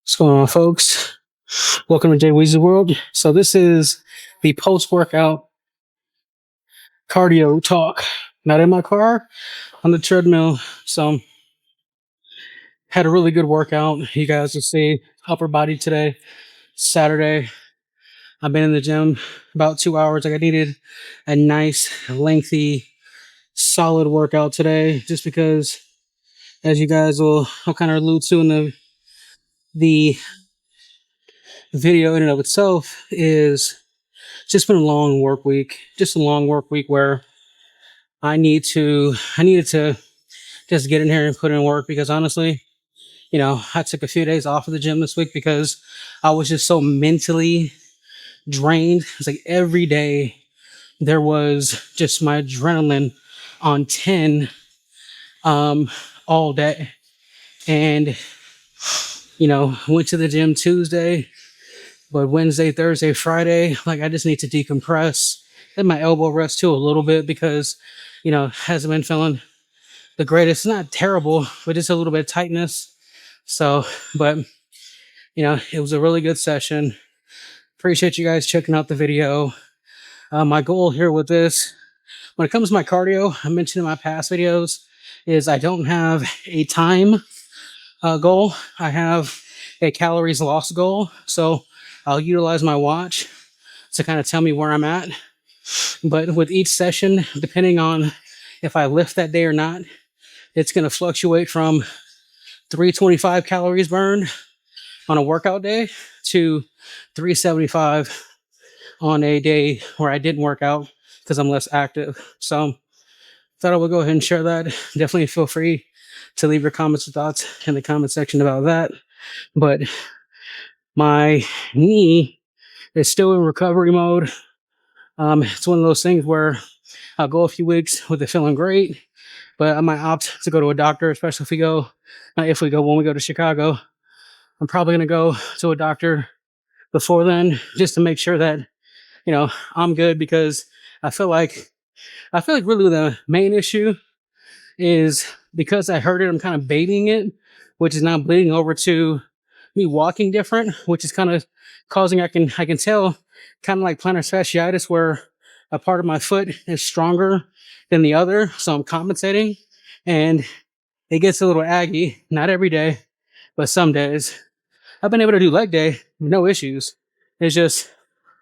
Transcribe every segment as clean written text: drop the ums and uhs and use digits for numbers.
What's going on, folks? Welcome to Jay Weezy World. So this is the post-workout cardio talk. Not in my car, on the treadmill. So had a really good workout. You guys will see upper body today, Saturday. I've been in the gym about 2 hours. Like I needed a nice, lengthy, solid workout today, just because, as you guys I'll kind of allude to in the video in and of itself, is just been a long work week. Just a long work week where I needed to just get in here and put in work, because honestly, I took a few days off of the gym this week because I was just so mentally drained. It's like every day there was just my adrenaline on 10 all day. And went to the gym Tuesday, but Wednesday, Thursday, Friday, like I just need to decompress. Let my elbow rest too a little bit because, hasn't been feeling the greatest. Not terrible, but just a little bit of tightness. So, but it was a really good session. Appreciate you guys checking out the video. My goal here with this, when it comes to my cardio, I mentioned in my past videos, is I don't have a time goal. I have a calories lost goal. So I'll utilize my watch to kind of tell me where I'm at. But with each session, depending on if I lift that day or not, it's going to fluctuate from 325 calories burned on a workout day to 375 on a day where I didn't work out because I'm less active. So thought I would go ahead and share that. Definitely feel free to leave your comments and thoughts in the comment section about that. But my knee is still in recovery mode. It's one of those things where I'll go a few weeks with it feeling great, but I might opt to go to a doctor, especially when we go to Chicago. I'm probably going to go to a doctor before then, just to make sure that, I'm good, because I feel like really the main issue is because I hurt it, I'm kind of baiting it, which is now bleeding over to me walking different, which is kind of causing, I can tell, kind of like plantar fasciitis, where a part of my foot is stronger than the other. So I'm compensating, and it gets a little aggy. Not every day, but some days. I've been able to do leg day, no issues. It's just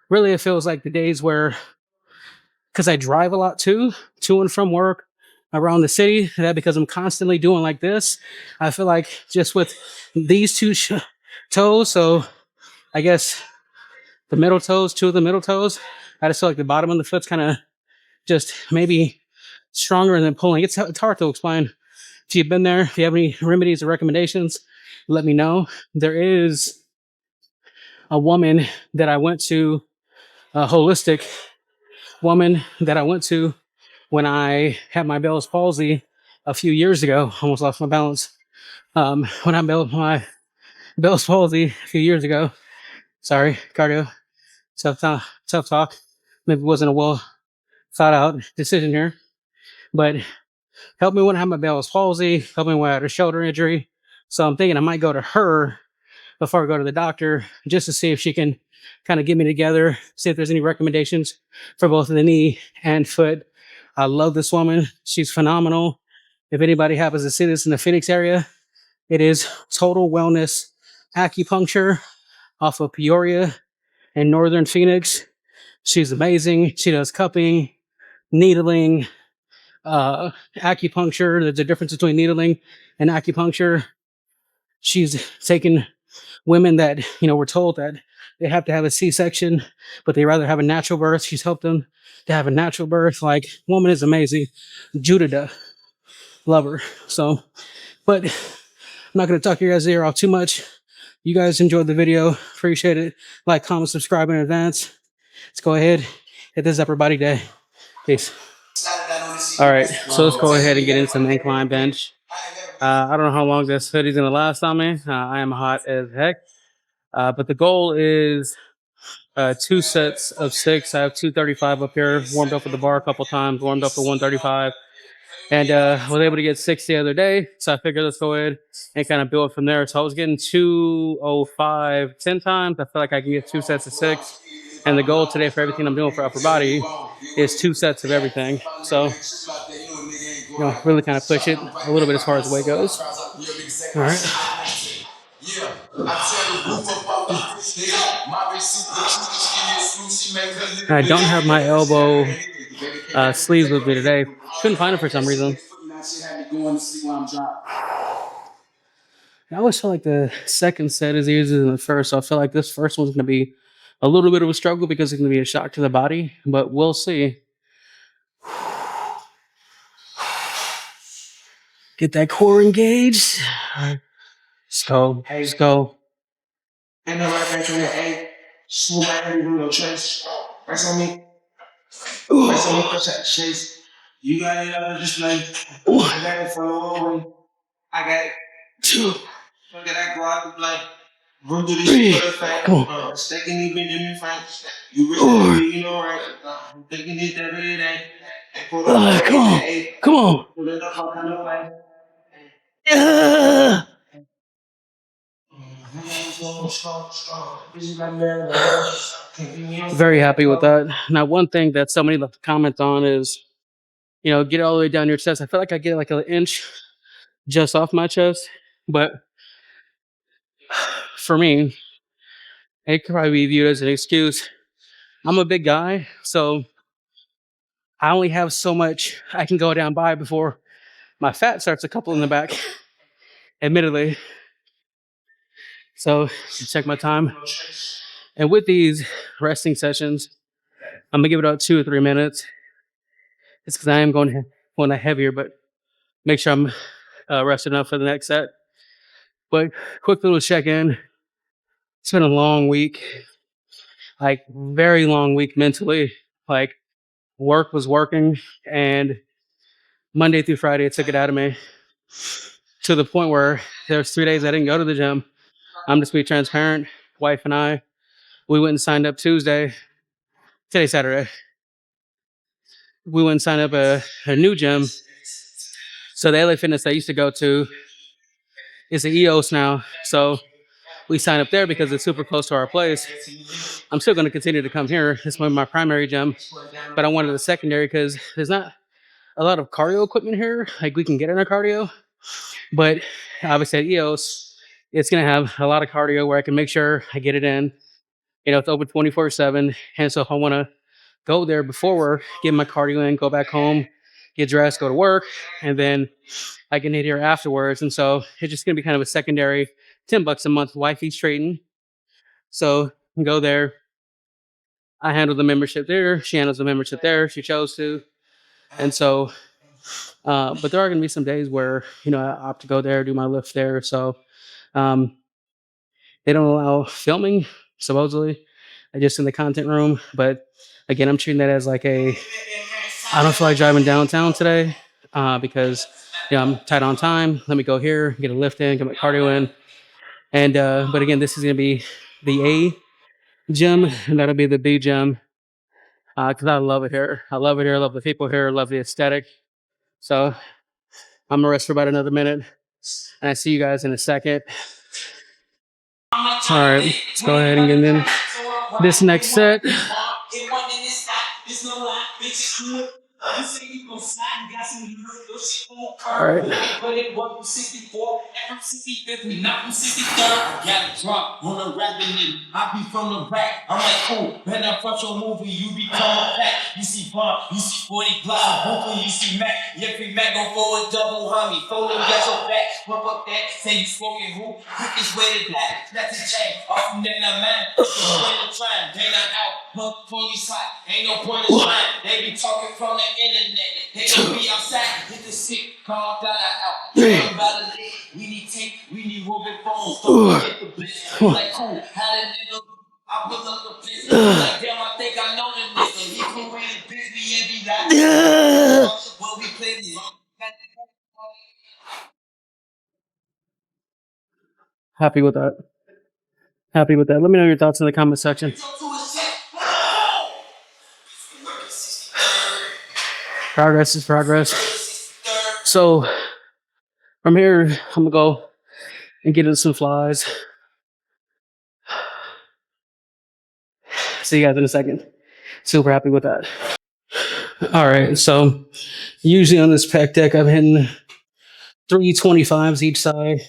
really, it feels like the days where, because I drive a lot too, to and from work around the city, that because I'm constantly doing like this, I feel like just with these two toes, so I guess the middle toes, two of the middle toes, I just feel like the bottom of the foot's kind of just maybe stronger than pulling. It's hard to explain. If you've been there, if you have any remedies or recommendations, let me know. There is a woman that I went to, a holistic woman that I went to when I had my Bell's palsy a few years ago. Almost lost my balance. When I built my Bell's palsy a few years ago. Sorry, cardio. Tough talk. Maybe it wasn't a well thought out decision here, but helped me when I had my Bell's palsy, helped me when I had a shoulder injury. So I'm thinking I might go to her before I go to the doctor, just to see if she can kind of get me together, see if there's any recommendations for both the knee and foot. I love this woman. She's phenomenal. If anybody happens to see this in the Phoenix area, it is Total Wellness Acupuncture off of Peoria in Northern Phoenix. She's amazing. She does cupping, needling, acupuncture. There's a difference between needling and acupuncture. She's taken women that, were told that they have to have a C-section, but they rather have a natural birth. She's helped them to have a natural birth. Like, woman is amazing. Judida. Love her. So, but I'm not going to talk your guys' ear off too much. You guys enjoyed the video. Appreciate it. Like, comment, subscribe in advance. Let's go ahead. Hit this upper body day. Peace. All right. So let's go ahead and get into some incline bench. I don't know how long this hoodie's going to last on me. I am hot as heck. But the goal is 2 sets of 6. I have 235 up here. Warmed up with the bar a couple times. Warmed up to 135. and was able to get 6 the other day. So I figured let's go ahead and kind of build from there. So I was getting 205 10 times. I feel like I can get 2 sets of 6. And the goal today for everything I'm doing for upper body is 2 sets of everything. So, really kind of push it a little bit as far as weight goes. All right. I don't have my elbow sleeves with me today. Couldn't find it for some reason. I always feel like the second set is easier than the first. So I feel like this first one's going to be a little bit of a struggle because it's going to be a shock to the body, but we'll see. Get that core engaged. Let's go. Let's go. And the right back in the A. Smooth back and do no chase. Press on me. Press on me. Press that chase. You got it just like. I got it for a long way. I got it. 2. Look at that go out the like. Run through this for the fact. Come on. Sticking these Benjamin Franks. You really, right? I'm thinking it that way. Come on. Come on. Put it up kind of like. Yeah. Very happy with that. Now, one thing that somebody left a comment on is, get it all the way down your chest. I feel like I get like an inch just off my chest, but for me, it could probably be viewed as an excuse. I'm a big guy, so I only have so much I can go down by before my fat starts to couple in the back, admittedly. So check my time. And with these resting sessions, I'm gonna give it about 2 or 3 minutes. It's because I am going heavier, but make sure I'm rested enough for the next set. But quick little check-in. It's been a long week, like very long week mentally. Like work was working, and Monday through Friday it took it out of me to the point where there's 3 days I didn't go to the gym. I'm just being transparent. Wife and I, we went and signed up Tuesday. Today's Saturday. We went and signed up a new gym. So the LA Fitness I used to go to is the EOS now. So we signed up there because it's super close to our place. I'm still going to continue to come here. It's my primary gym, but I wanted a secondary because there's not a lot of cardio equipment here. Like we can get in our cardio, but obviously at EOS, it's going to have a lot of cardio where I can make sure I get it in. It's open 24/7. And so if I want to go there before work, get my cardio in, go back home, get dressed, go to work, and then I can hit here afterwards. And so it's just going to be kind of a secondary $10 a month. Wifey's trading. So go there. I handle the membership there. She handles the membership there. She chose to. And so, but there are going to be some days where, I opt to go there, do my lift there. So they don't allow filming, supposedly, just in the content room. But again, I'm treating that as like I don't feel like driving downtown today because I'm tight on time. Let me go here, get a lift in, get my cardio in. And but again, this is going to be the A gym, and that'll be the B gym because I love it here. I love it here. I love the people here. I love the aesthetic. So I'm gonna rest for about another minute, and I see you guys in a second. All right, let's go ahead and get in this next set. All right. I be from the back. I'm like, cool. When I front your movie, you become a pack. You see Bond, you see 40 Glock, Hooper, you see Mac. Every Mac go forward, double homie. Folding, got your back. Pump up that, say you smoking who? Quickest way to die. That's a chain. Off from that, not mine. Way to try. They not out. Pump police hot. Ain't no point in trying. They be talking from the internet. They don't be outside. Hit the sick. Call that out. About a lick. We need tape. We need roving phones. Don't forget the bitch. Like, cool. How the nigga. I pull up the bitch. Like, damn, I think I know the nigga. He can win the bitch. Me and be like. What we play this. Happy with that. Happy with that. Let me know your thoughts in the comment section. Progress is progress. So from here, I'm gonna go and get into some flies. See you guys in a second. Super happy with that. All right, so usually on this pack deck, I'm hitting 325s each side,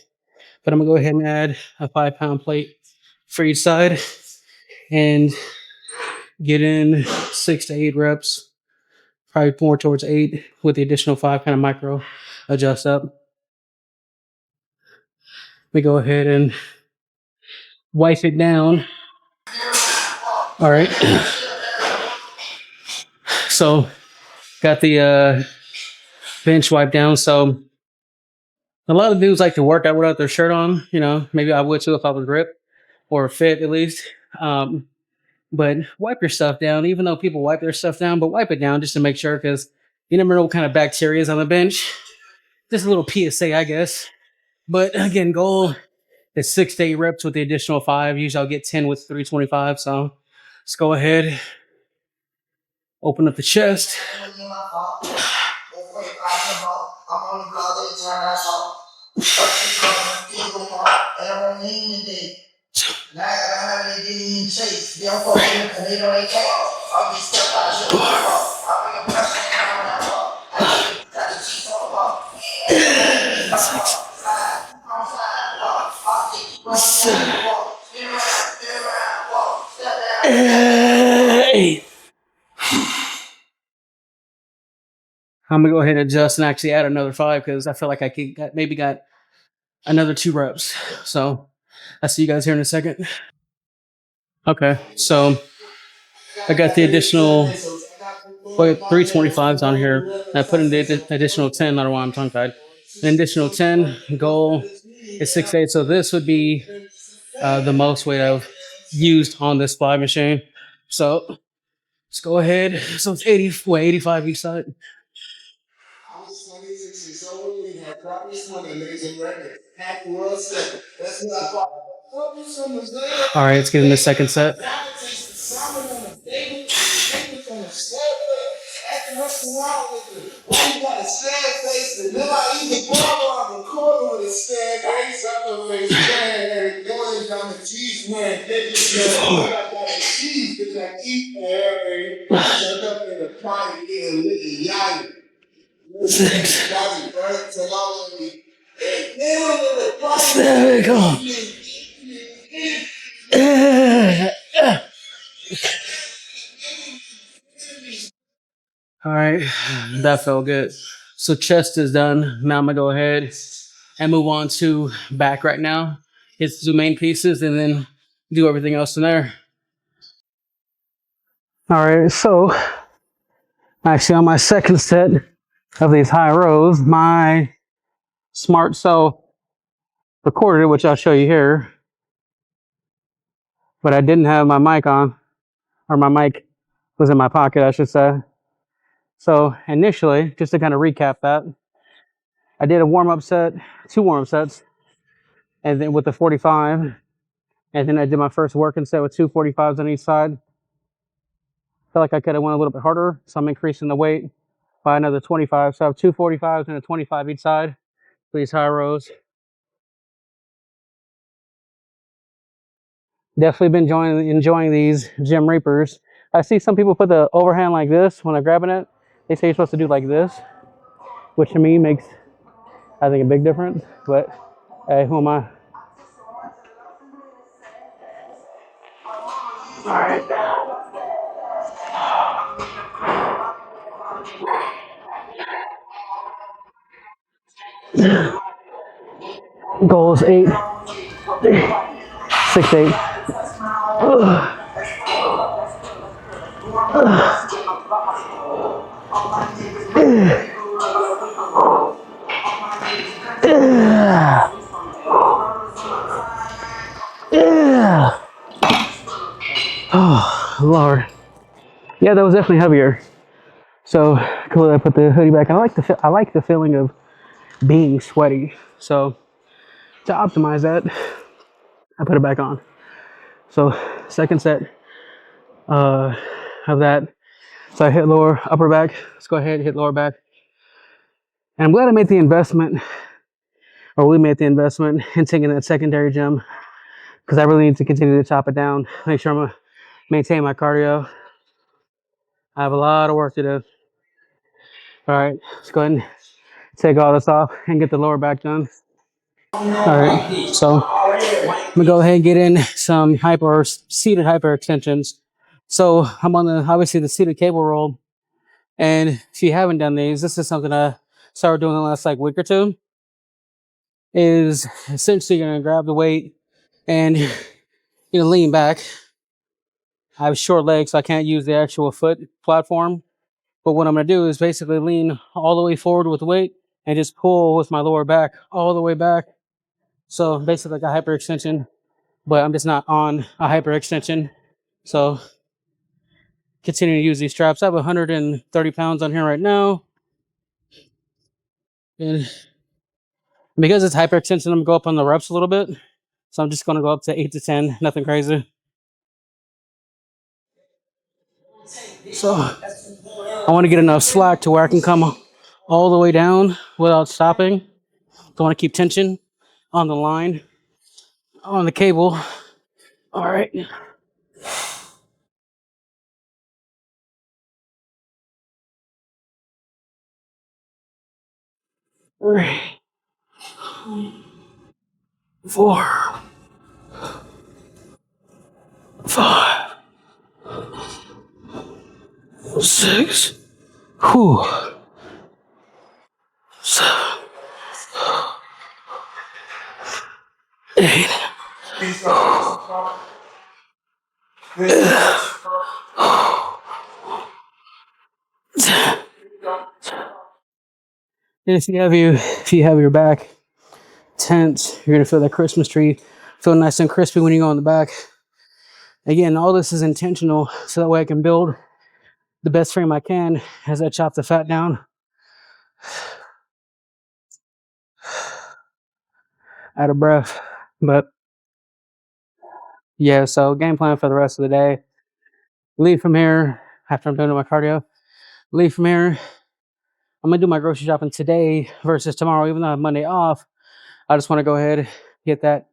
but I'm gonna go ahead and add a 5 pound plate for each side and get in 6 to 8 reps, probably more towards 8 with the additional 5 kind of micro adjust up. We go ahead and wipe it down. All right, so got the bench wiped down. So a lot of dudes like to work out without their shirt on. You know, maybe I would too if I was ripped or fit at least. But wipe your stuff down, even though people wipe their stuff down, but wipe it down just to make sure because you never know what kind of bacteria is on the bench. Just a little PSA, I guess. But again, goal is 6 to 8 reps with the additional 5. Usually I'll get 10 with 325. So let's go ahead, open up the chest. I'm gonna go ahead and adjust and actually add another 5 because I feel like I could maybe got another 2 reps. So I'll see you guys here in a second. Okay, so I got the additional 325s on here. I put in the additional 10. I don't know why I'm tongue tied. An additional 10. Goal is 6 to 8. So this would be the most weight I've used on this fly machine. So let's go ahead. So it's 85 each side. All right, let's get in the second set. Six. There we go. All right, that felt good. So chest is done. Now I'm gonna go ahead and move on to back right now. Hit the 2 main pieces and then do everything else in there. All right, so actually on my second set of these high rows, my Smart Cell recorded it, which I'll show you here, but I didn't have my mic on, or my mic was in my pocket, I should say. So initially, just to kind of recap that, I did a warm-up set, 2 warm-up sets, and then with the 45, and then I did my first working set with 2 45s on each side. I feel like I could have went a little bit harder, so I'm increasing the weight by another 25. So I have 2 45s and a 25 each side for these high rows. Definitely been enjoying these Gym Reapers. I see some people put the overhand like this when they're grabbing it. They say you're supposed to do like this, which to me makes, I think, a big difference. But hey, who am I? All right. Goal is 8, 6 to 8. Oh, Lord. Yeah, that was definitely heavier. So cool. I put the hoodie back. I like the feeling of being sweaty. So to optimize that, I put it back on. So second set of that. So I hit lower upper back. Let's go ahead and hit lower back. And I'm glad I made the investment, or we made the investment in taking that secondary gym, because I really need to continue to chop it down, make sure I'm going to maintain my cardio. I have a lot of work to do. All right, let's go ahead and take all this off and get the lower back done. All right, so I'm gonna go ahead and get in some seated hyper extensions. So I'm on obviously the seated cable roll, and if you haven't done these, this is something I started doing the last like week or two. Is essentially gonna grab the weight and lean back. I have short legs, so I can't use the actual foot platform. But what I'm gonna do is basically lean all the way forward with the weight and just pull with my lower back all the way back. So basically like a hyperextension, but I'm just not on a hyperextension. So continue to use these straps. I have 130 pounds on here right now. And because it's hyperextension, I'm gonna go up on the reps a little bit. So I'm just gonna go up to 8 to 10, nothing crazy. So I want to get enough slack to where I can come all the way down without stopping. Don't want to keep tension on the line, on the cable. All right. 3, 4, 5, 6, whew, 7, 8. And if you have your back tense, you're gonna feel that Christmas tree feel nice and crispy when you go on the back. Again, all this is intentional, so that way I can build the best frame I can as I chop the fat down. Out of breath, but yeah. So game plan for the rest of the day: leave from here after I'm done with my cardio. Leave from here. I'm gonna do my grocery shopping today versus tomorrow, even though I have Monday off. I just want to go ahead, get that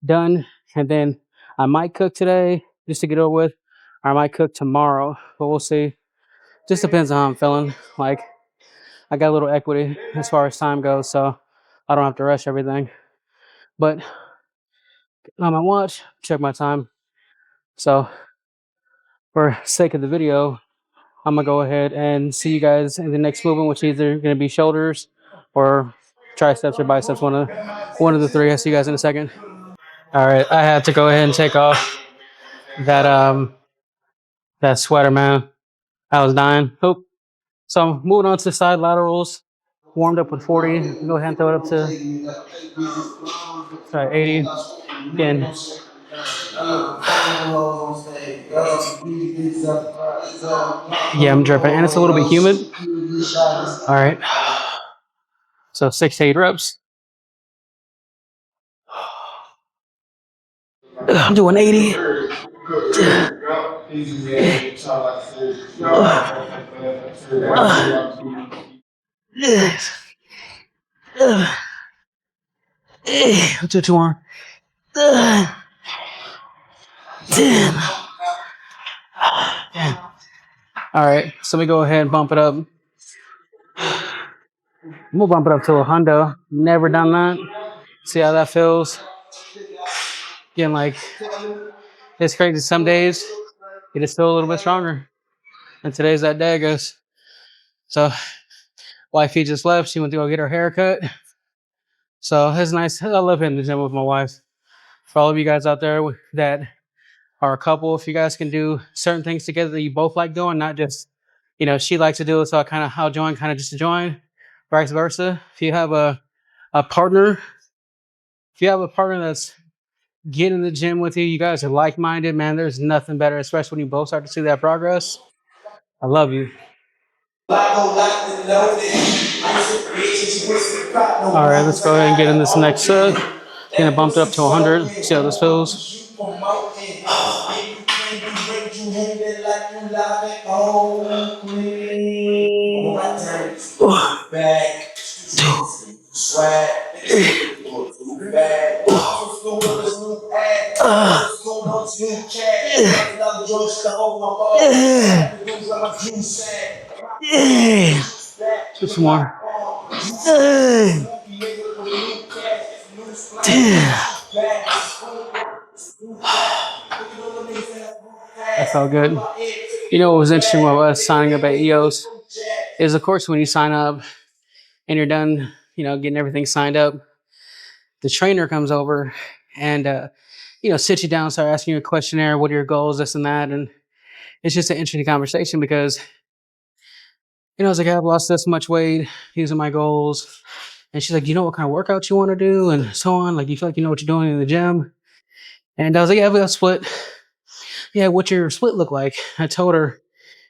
done, and then I might cook today just to get over with, or I might cook tomorrow, but we'll see. Just depends on how I'm feeling. Like, I got a little equity as far as time goes, so I don't have to rush everything. But on my watch, check my time. So for sake of the video, I'm gonna go ahead and see you guys in the next movement, which is either gonna be shoulders or triceps or biceps, one of the three. I'll see you guys in a second. All right, I had to go ahead and take off that that sweater, man. I was dying. Oh, so I'm moving on to side laterals. Warmed up with 40. Go ahead and throw it up to 80. Again. Yeah, I'm dripping, and it's a little bit humid. All right. So 6 to 8 reps. I'm doing 80. I'll do 2 more. 10. All right, so we go ahead and bump it up. We'll bump it up to a hundo. Never done that. See how that feels. Again, like, it's crazy. Some days you just feel a little bit stronger, and today's that day, I guess. So, wifey just left. She went to go get her hair cut. So it's nice. I love hitting the gym with my wife. For all of you guys out there that are a couple, if you guys can do certain things together that you both like doing, not just, she likes to do it, so I'll join, kind of just to join, vice versa. If you have a partner, that's getting in the gym with you, you guys are like-minded, man, there's nothing better, especially when you both start to see that progress. I love you. All right, let's go ahead and get in this next set. Gonna bump it up to 100. See how this feels. Just some more. That felt good. You know what was interesting about us signing up at EOS is, of course, when you sign up and you're done, getting everything signed up, the trainer comes over and sits you down, start asking you a questionnaire, what are your goals, this and that, and it's just an interesting conversation because I was like, I've lost this much weight, these are my goals, and she's like, you know what kind of workouts you want to do, and so on. Like, you feel like you know what you're doing in the gym, and I was like, yeah, we got split. Yeah, what's your split look like? I told her,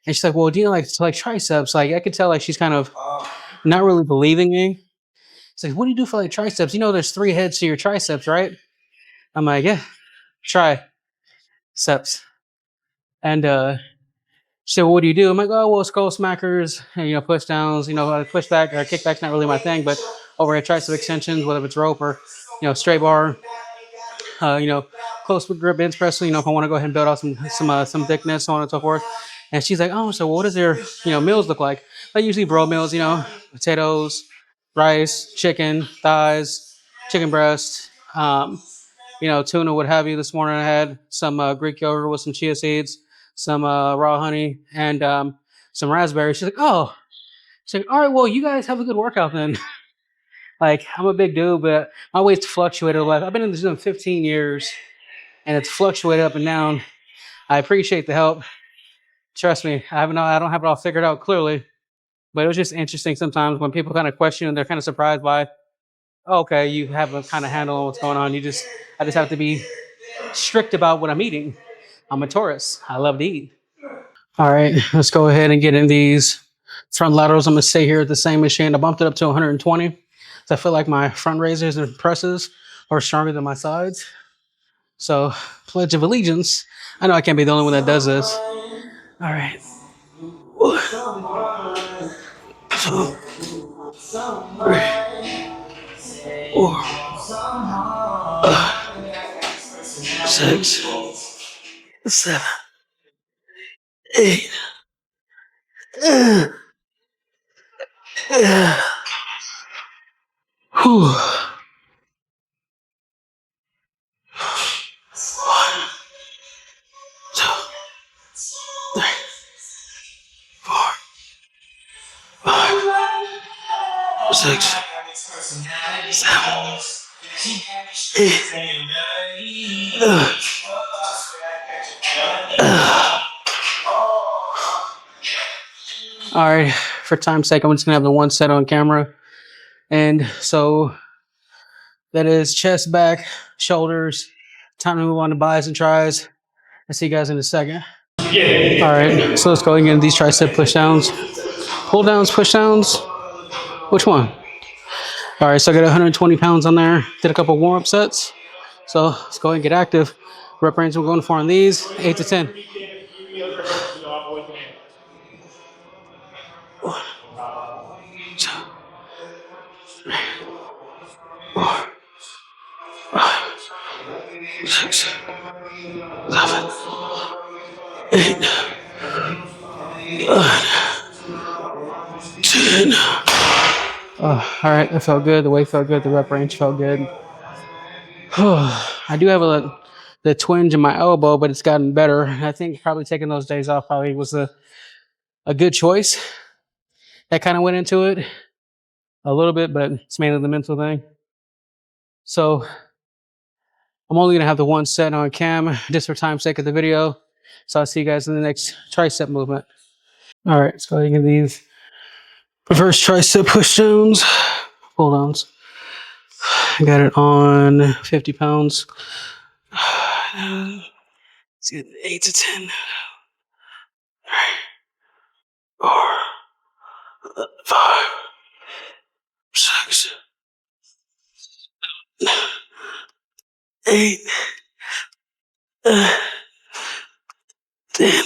and she's like, well, do you know like triceps? Like, I could tell like she's kind of not really believing me. It's like, what do you do for like triceps? There's 3 heads to your triceps, right? I'm like, yeah, triceps. And she said, well, what do you do? I'm like, oh, well, skull smackers, and, push downs, push back or kickback's not really my thing, but overhead tricep extensions, whether it's rope or, straight bar, close grip bench press, if I want to go ahead and build out some thickness, so on and so forth. And she's like, oh, so what does your, meals look like? I usually bro meals, potatoes, rice, chicken, thighs, chicken breast, tuna, what have you. This morning I had some Greek yogurt with some chia seeds, some raw honey, and some raspberries. She's like, oh, she's like, all right, well, you guys have a good workout then. Like, I'm a big dude, but my weight's fluctuated a lot. I've been in the gym 15 years, and it's fluctuated up and down. I appreciate the help. Trust me, I don't have it all figured out clearly, but it was just interesting sometimes when people kind of question and they're kind of surprised by, oh, okay, you have a kind of handle on what's going on. I just have to be strict about what I'm eating. I'm a Taurus. I love to eat. All right, let's go ahead and get in these front laterals. I'm gonna stay here at the same machine. I bumped it up to 120. So I feel like my front raises and presses are stronger than my sides. So, Pledge of Allegiance. I know I can't be the only one that does this. All right. 2, 3, 4, 6, 7, 8. Whew. 1, 2, 3, 4, 5, 6, 7, 8. All right, for time's sake, I'm just gonna have the one set on camera. And so that is chest, back, shoulders. Time to move on to buys and tries. I'll see you guys in a second. All right, so let's go again. These tricep push downs, pull downs, push downs. Which one? All right, so I got 120 pounds on there. Did a couple warm up sets. So let's go ahead and get active. Rep range we're going for on these 8 to 10. 1, 2, 3, 4, 5, 6, 7, 8, 9, 10. All right, that felt good. The weight felt good. The rep range felt good. I do have the twinge in my elbow, but it's gotten better. I think probably taking those days off probably was a good choice. That kind of went into it a little bit, but it's mainly the mental thing. So I'm only gonna have the one set on cam just for time's sake of the video. So I'll see you guys in the next tricep movement. All right, so you get these reverse tricep push downs, pull downs. I got it on 50 pounds. Let's get 8 to 10. 4, 5, 6, 8, 10.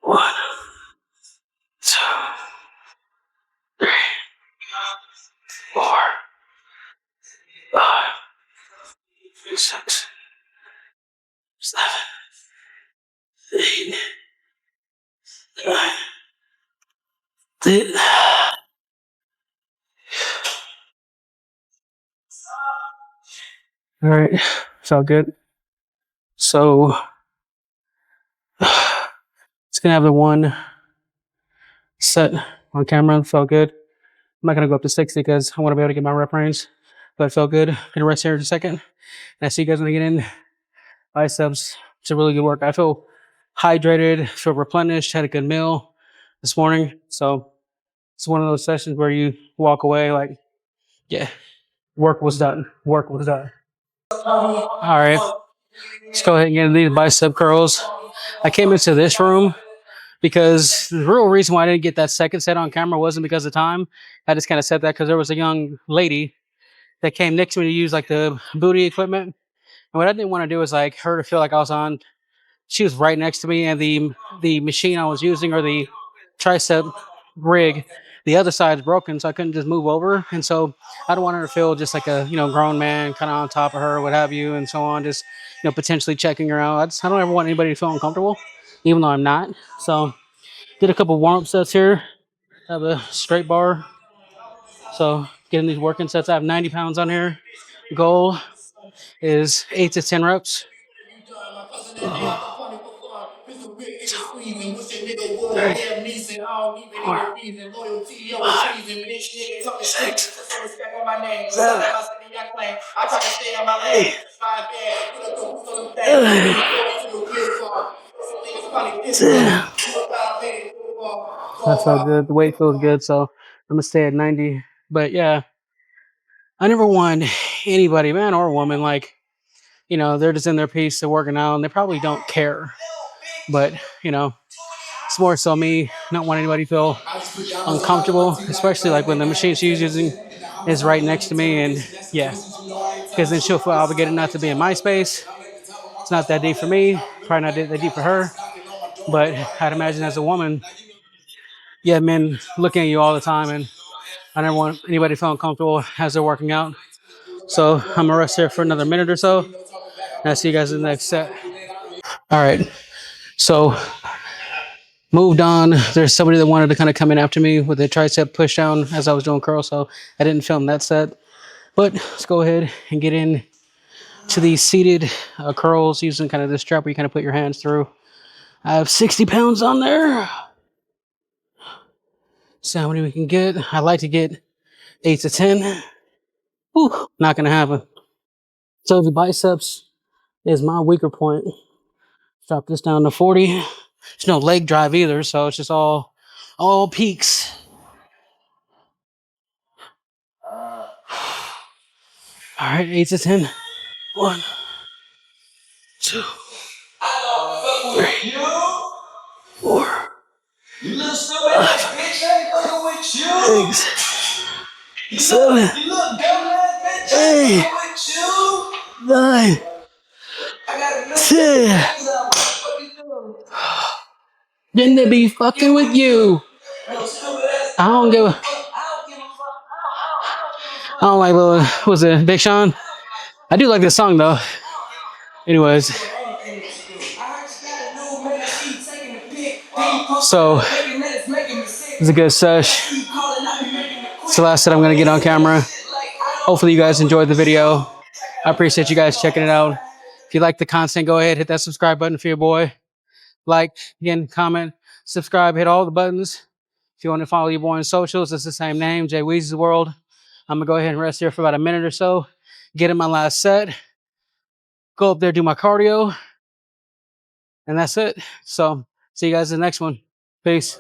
1, 2, 3, 4, 6, 7, 8, 9, 10. All right, felt good. So it's gonna have the one set on camera. Felt good. I'm not gonna go up to 60 because I want to be able to get my rep range, but it felt good. Gonna rest here in a second. And I see you guys when I get in. Biceps. It's a really good work. I feel hydrated, feel replenished. Had a good meal this morning, so it's one of those sessions where you walk away like, yeah, work was done. Work was done. All right, let's go ahead and get into these bicep curls. I came into this room because the real reason why I didn't get that second set on camera wasn't because of time. I just kind of said that because there was a young lady that came next to me to use like the booty equipment. And what I didn't want to do was like her to feel like I was on. She was right next to me, and the machine I was using, or the tricep rig, the other side's broken, so I couldn't just move over. And so I don't want her to feel just like a grown man kind of on top of her, what have you, and so on. Just potentially checking her out. I don't ever want anybody to feel uncomfortable, even though I'm not. So did a couple warm up sets here. I have a straight bar. So getting these working sets. I have 90 pounds on here. Goal is 8 to 10 reps. 6. That felt good. The weight feels good, so I'm gonna stay at 90. But yeah, I never want anybody, man or woman, like they're just in their piece, they're working out, and they probably don't care. But it's more so me not wanting anybody to feel uncomfortable, especially like when the machine she's using is right next to me, and yeah, because then she'll feel obligated not to be in my space. It's not that deep for me, probably not that deep for her. But I'd imagine as a woman, yeah, men looking at you all the time, and I never want anybody to feel uncomfortable as they're working out. So I'm gonna rest here for another minute or so, and I'll see you guys in the next set. All right, so moved on. There's somebody that wanted to kind of come in after me with a tricep push down as I was doing curl, so I didn't film that set. But let's go ahead and get in to these seated curls using kind of this strap where you kind of put your hands through. I have 60 pounds on there. See how many we can get. I like to get 8 to 10. Whew, not gonna happen. So the biceps is my weaker point. Drop this down to 40. There's no leg drive either, so it's just all peaks. All right, 8 to 10. 1, 2, 3, 4, 6, 7, 8, 9, 10. Didn't they be fucking with you? I don't give a. I don't like little. Was it Big Sean? I do like this song though. Anyways, so it's a good sesh. It's the last set I'm gonna get on camera. Hopefully you guys enjoyed the video. I appreciate you guys checking it out. If you like the content, go ahead, hit that subscribe button for your boy. Like, again, comment, subscribe, hit all the buttons. If you want to follow your boy on socials, it's the same name, Jay Weezy's World. I'm gonna go ahead and rest here for about a minute or so, get in my last set, go up there, do my cardio, and that's it. So see you guys in the next one. Peace.